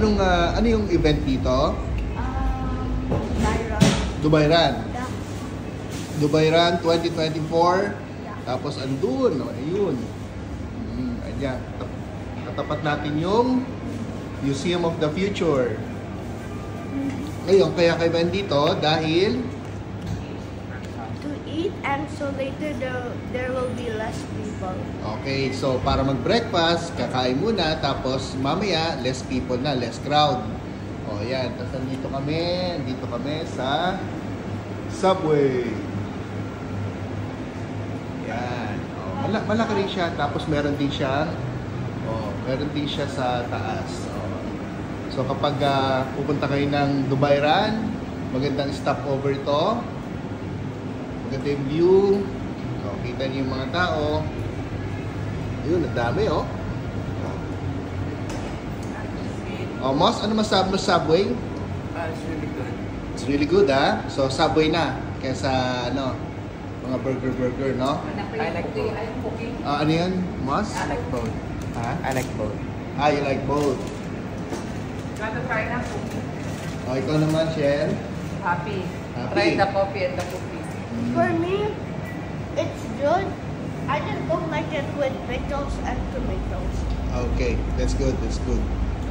ano yung event dito? Dubai Run. Dubai Run. Yeah. Dubai Run 2024. Yeah. Tapos andun, ayun. Ayan. Katapat natin yung Museum of the Future. Ngayon, kaya kayo dito dahil To eat, and so later there will be less people. okay, so para mag-breakfast, kakain muna, tapos mamaya, less people na, less crowd. O, yan. Tapos nandito kami sa subway. Yan. O, malaki rin siya, tapos meron din siya sa taas. O, so kapag pupunta kayo ng Dubai Run, magandang stopover ito. Maganda yung view. O, kita niyo yung mga tao. Ayun, ang dami, oh. Oh, Moss, ano masabi mo sa Subway? It's really good. It's really good, ha? So, Subway na. Kaysa, mga burger, no? I like both. Ano yun, Moss? I like both. Ha? I like both. You like both. Got to try na cookie. Oh, ikaw naman, Shen? Happy. Happy. Try the coffee and the cookie. For me, it's good. I just don't like it with pickles and tomatoes. Okay, that's good, that's good.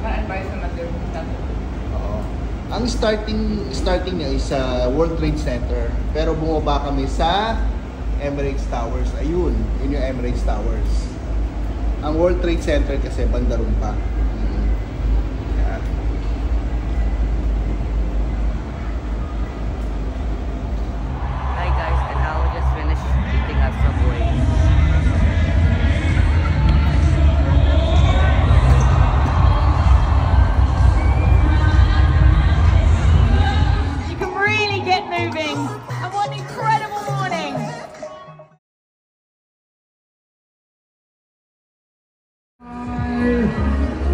And buy some other stuff. Oo. Ang starting niya is sa World Trade Center. Pero bumaba kami sa Emirates Towers. Ayun, yun yung Emirates Towers. Ang World Trade Center kasi banda ron pa. Yeah. Hi guys, and now we just finished eating at Subway. You can really get moving. And what an incredible morning.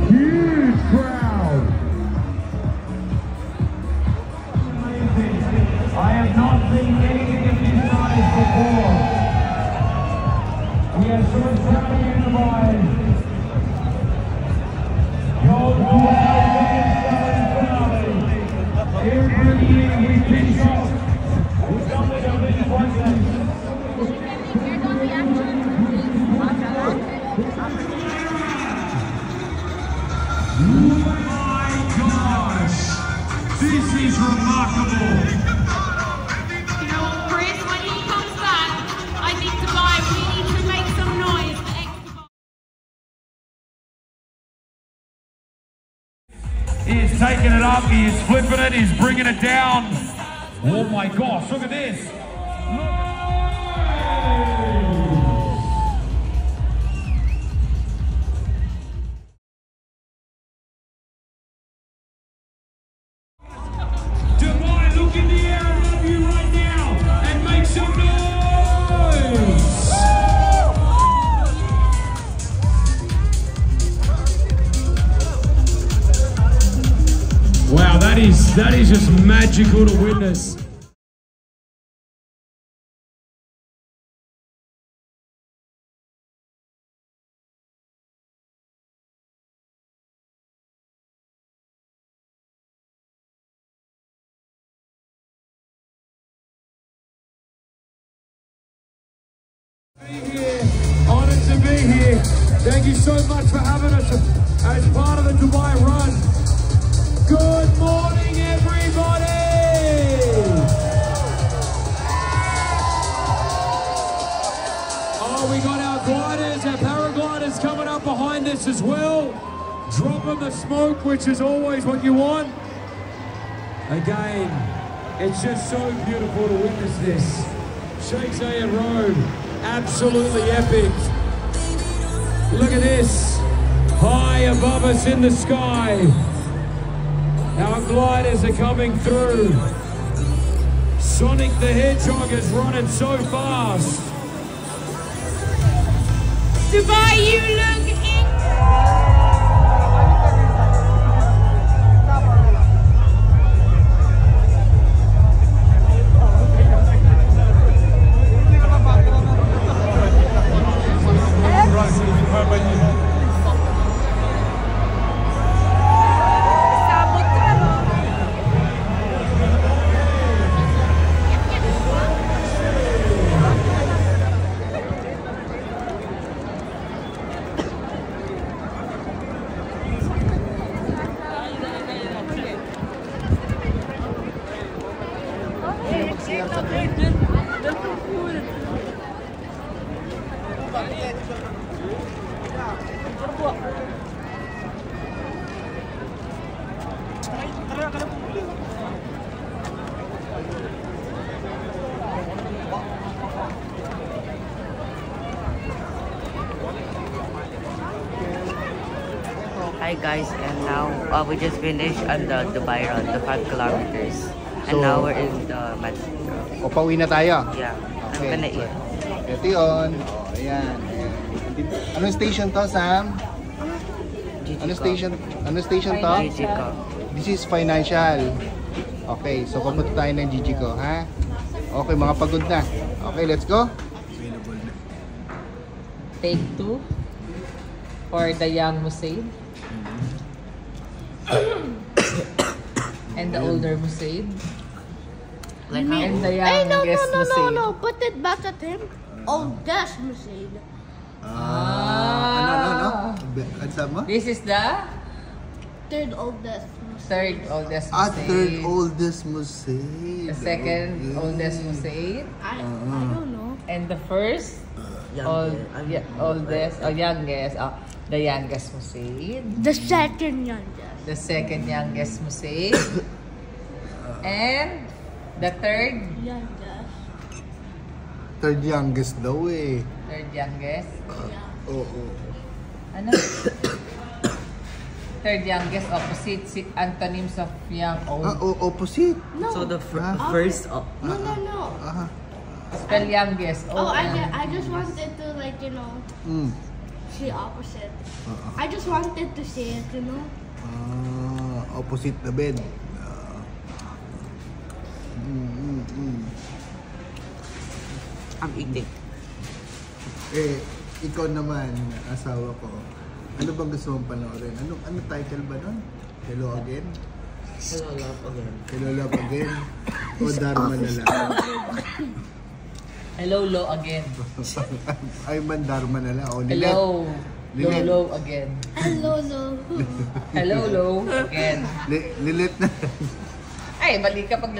Huge crowd. I have not seen anything of this size before. We are so proud of you, Dubai. Your Dubai family. Every year we kick off with something of this process. Oh my gosh! This is remarkable! You know what, Chris? When he comes back, I think Dubai, we need to make some noise for Expo. He is taking it up, he is flipping it, he's bringing it down. Oh my gosh, look at this! Dubai, look in the air, I love you right now, and make some noise! Wow, that is just magical to witness. Honored to be here. Thank you so much for having us as part of the Dubai Run. Good morning, everybody! Oh, we got our gliders, our paragliders coming up behind us as well. Dropping the smoke, which is always what you want. Again, it's just so beautiful to witness this. Sheikh Zayed Road, absolutely epic. Look at this, high above us in the sky. Our gliders are coming through. Sonic the Hedgehog is running so fast. Dubai, you look Hi guys, and now we just finished on the Dubai Run, the 5 kilometers. And So- now we're in the metro. O, pauwi na tayo. Yeah, I'm Okay. gonna eat. Ito yun. O, ayan. Anong station to, Sam? Ano station? Ano station to? Gigi ko. This is financial. Okay, so pumunta tayo ng Gigi ko, ha? Okay, mga pagod na. Okay, let's go. Take 2 for the young Musaid. And the older Musaid. Like And the Hey, no, youngest no, no, no, Musaid. no. Put it back at him. Oh, that's Musaid. Ah. Ano sabi mo? This is the Third oldest Musaid. third oldest Musaid. Third oldest Musaid. The second oldest Musaid. I don't know. And the first oldest, youngest, the youngest Musaid. The second youngest. The second youngest Musaid. And the third Youngest. Third youngest daw eh. third youngest. Oo. Ano? Third youngest opposite antonyms of young old. Opposite. No. So the Ah. first, no, no, no. Spell youngest. Oh, I just wanted to, like, you know, say opposite. I just wanted to say it, you know. Opposite the bed. I'm eating. Eh, ikaw naman, asawa ko. Ano bang gusto mong panoorin? Ano title ba nun? Hello Again? Hello, love again. Hello Love Again? O Dharma na lang? Hello, low again. Ay man, Dharma na lang. O Lilet. Hello, Lilet. low again. Hello, hello. Hello, low again. Lilet na. Ay, bali ka pag